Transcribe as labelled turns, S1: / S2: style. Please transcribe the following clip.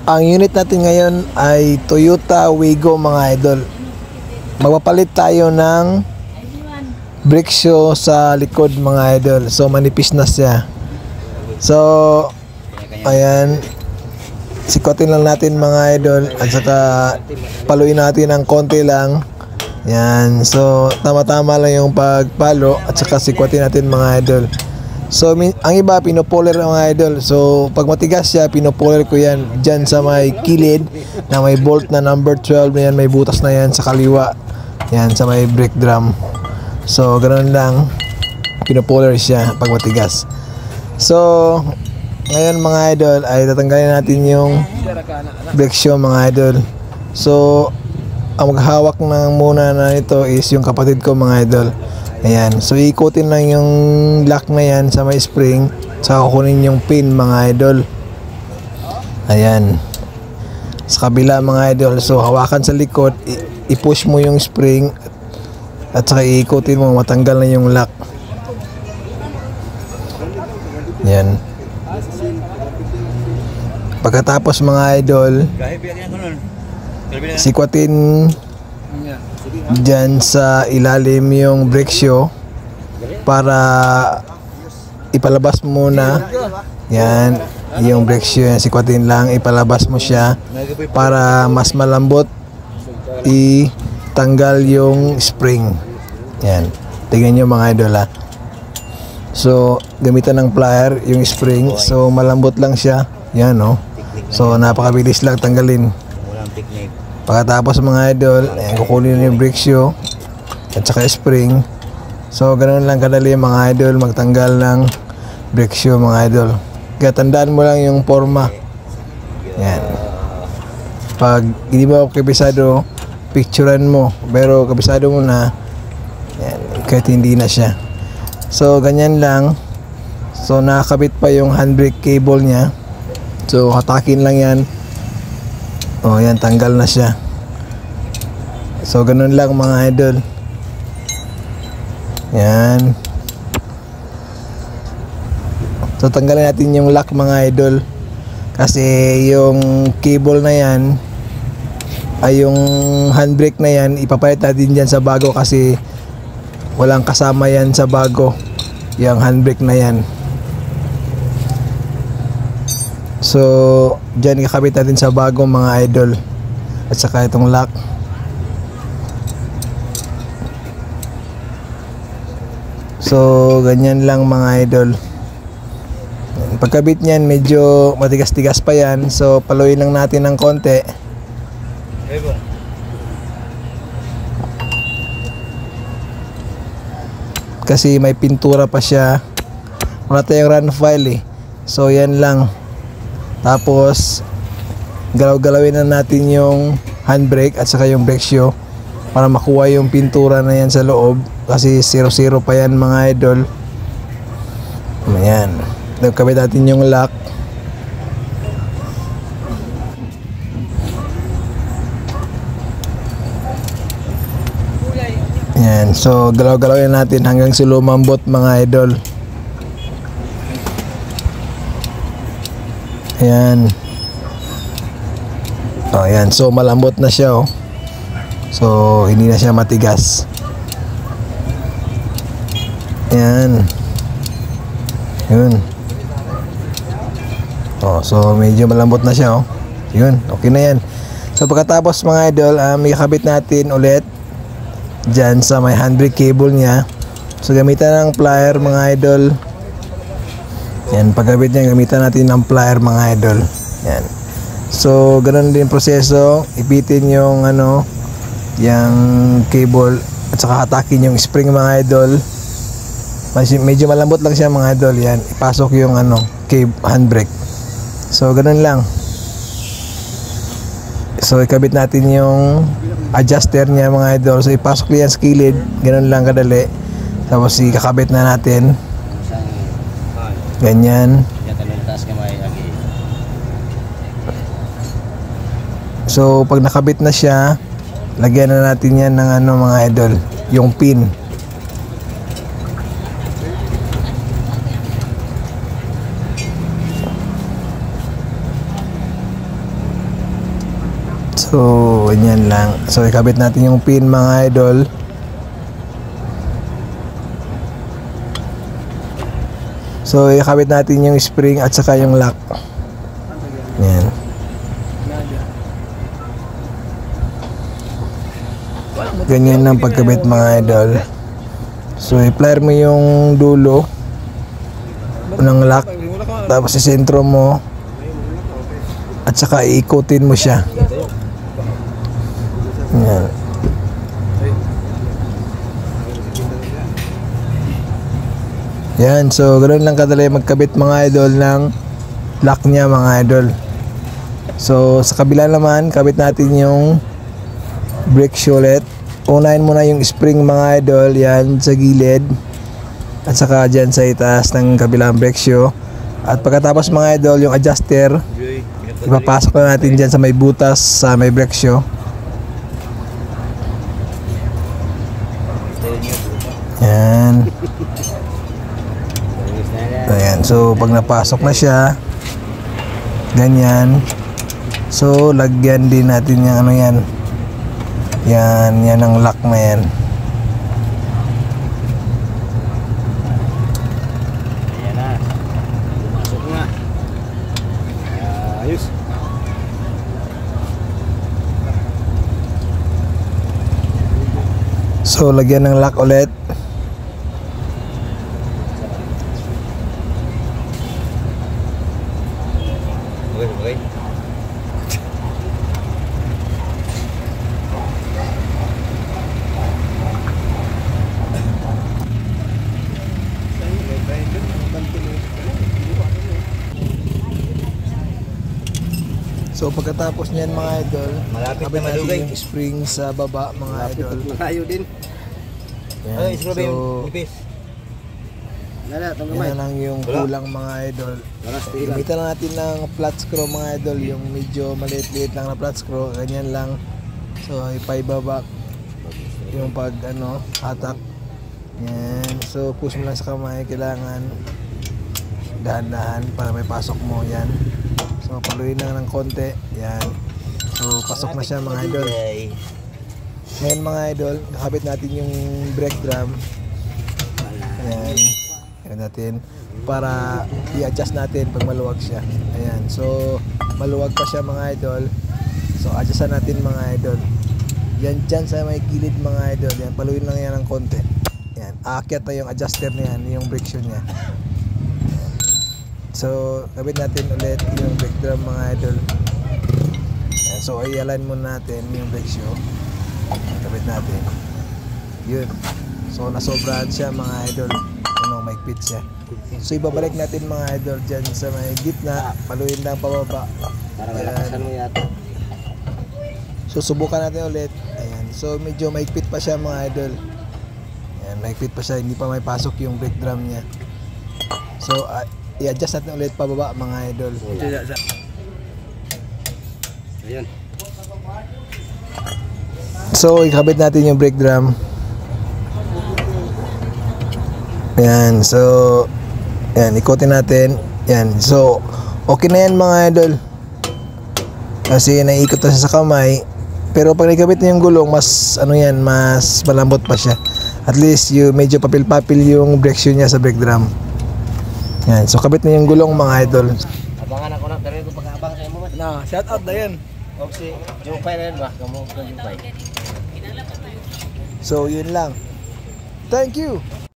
S1: Ang unit natin ngayon ay Toyota Wigo mga idol. Magpapalit tayo ng brake shoe sa likod mga idol. So manipis na siya. So ayan, sikotin lang natin mga idol at saka paluin natin ng konti lang. Yan, so tama-tama lang yung pagpalo at saka sikwatin natin mga idol. So ang iba pinopoler mga idol. So pag matigas siya, pinopoler ko yan dyan sa may kilid na may bolt na number 12 na yan, may butas na yan sa kaliwa. Yan sa may brake drum. So ganoon lang, pinopoler siya pag matigas. So ngayon mga idol ay tatanggalin natin yung brake shoe mga idol. So ang maghahawak ng muna na ito is yung kapatid ko mga idol. Ayan, so ikutin lang yung lock na yan sa may spring, saka kukunin yung pin mga idol. Ayan, sa kabila mga idol. So hawakan sa likod, i-push mo yung spring at saka iikutin mo, matanggal na yung lock. Ayan. Pagkatapos mga idol, sikwatin dyan sa ilalim yung brake shoe para ipalabas muna. Yan, yung brake shoe yan, sikwatin lang, ipalabas mo siya para mas malambot itanggal yung spring. Yan, tingnan nyo mga idol ha. So gamitan ng plier yung spring, so malambot lang siya. Yan no, so napakabilis lang tanggalin. Pagkatapos mga idol, ayan, kukunin yung brake shoe at saka spring. So ganoon lang kadali mga idol magtanggal ng brake shoe mga idol. Kaya tandaan mo lang yung forma. Yan. Pag hindi mo kabisado, picturean mo. Pero kabisado mo na, yan, kahit hindi na siya. So ganyan lang. So nakakabit pa yung handbrake cable niya. So hatakin lang yan. Oh, yan, tanggal na siya. So ganun lang mga idol. Yan. So tanggalin natin yung lock mga idol. Kasi yung cable na yan ay yung handbrake na yan, ipapalit natin dyan sa bago kasi walang kasama yan sa bago, yung handbrake na yan. So dyan ikakabit natin sa bago mga idol. At saka itong lock. So ganyan lang mga idol. Pagkabit niyan medyo matigas-tigas pa yan. So paluin lang natin ng konti. Kasi may pintura pa siya. Wala tayong run file eh. So yan lang. Tapos galaw-galawin na natin yung handbrake at saka yung brake shoe para makuha yung pintura na yan sa loob kasi 0-0 pa yan mga idol. Ayan, nagkabit natin yung lock. Ayan, so galaw-galawin natin hanggang sa lumambot mga idol. Ayan. Oh, ayan. So malambot na siya oh. So hindi na siya matigas. Ayan. Yun. Oh, so medyo malambot na siya oh. Yun, okay na yan. So pagkatapos mga idol, ikakabit natin ulit dyan sa may handbrake cable niya. So gamitan ng plier mga idol. Yan, pagkabit niya gamitan natin ng plier mga idol. Yan. So ganoon din proseso, ipitin yung ano, yung cable at saka hatakin yung spring mga idol. Medyo malambot lang siya mga idol. Yan, ipasok yung ano, handbrake. So ganoon lang. So ikabit natin yung adjuster niya mga idol. So ipasok yan sa kilid, ganoon lang kadali. Tapos ikakabit na natin. Ganyan. So pag nakabit na siya, lagyan na natin yan ng ano mga idol, yung pin. So, ganyan lang. So, ikabit natin yung pin mga idol. So, ikabit natin yung spring at saka yung lock. Yan. Ganyan lang pagkabit mga idol. So, i-plier mo yung dulo ng lock. Tapos isentro mo. At saka iikutin mo siya. Yan. Yan, so ganoon lang kadali magkabit mga idol ng lock niya mga idol. So sa kabila naman, kabit natin yung brake shoe ulit. Unahin muna yung spring mga idol, yan sa gilid. At saka dyan sa itaas ng kabilang brake shoe. At pagkatapos mga idol, yung adjuster, ipapasok na natin dyan sa may butas sa may brake shoe. Yan. Ayan, so pag napasok na siya, ganyan. So lagyan din natin yung ano yan. Yan ang lock na yan.
S2: Ayan na. Pumasok nga. Ayos.
S1: So lagyan ng lock ulit.
S2: Okay.
S1: So pagkatapos niyan mga idol,
S2: Malapit
S1: kabit
S2: na
S1: natin
S2: malugay.
S1: yung spring sa baba mga idol.
S2: Malayo din.
S1: Yan.
S2: Ay,
S1: So
S2: ipis.
S1: yan lang yung kulang mga idol. Gamitan lang natin ng flat screw mga idol, yung medyo maliit-liit lang na flat screw, ganyan lang. So ipaibaba yung pag hatak. Yan. So push mo lang sa kamay, kailangan dahan-dahan para may pasok mo yan. So paluin lang ng konti. Yan. So pasok na siya mga idol. Ngayon mga idol, kakabit natin yung brake drum. Ayan. Ayan natin para i-adjust natin pag maluwag siya. Ayan. So maluwag pa siya mga idol. So adjustan natin mga idol. Yan dyan sa may gilid mga idol. Yan, paluin lang yan ng konti. Yan. Aakyat na yung adjuster niya, yung brake shoe niya. So, kabit natin ulit yung brake drum mga idol. Ayan, so, i-align muna natin yung brake shoe. Kabit natin. Yun. So, nasobrahan siya mga idol. May fit siya. So, ibabalik natin mga idol dyan sa may gitna. Paluin lang pababa.
S2: Parang nalakasan mo yata.
S1: So, subukan natin ulit. Ayan. So, medyo maigpit pa siya mga idol. Ayan, maigpit pa siya. Hindi pa may pasok yung brake drum niya. So, i-adjust natin ulit pababa mga idol.
S2: Ayan.
S1: So, ikabit natin yung brake drum. Ayan. So, ayan. Ikutin natin. Ayan. So, okay na yan mga idol. Kasi naiikot na siya sa kamay. Pero pag ikabit na yung gulong, mas mas malambot pa siya. At least, medyo papil-papil yung brake shoe niya sa brake drum. Yan, so kabit na yung gulong mga idol.
S2: Abangan ako na, pero kung pag-abang kayo mo.
S1: Na, shout out na yan.
S2: Okay, Jupay na yun ba? Kamu ka Jupay.
S1: So, yun lang. Thank you.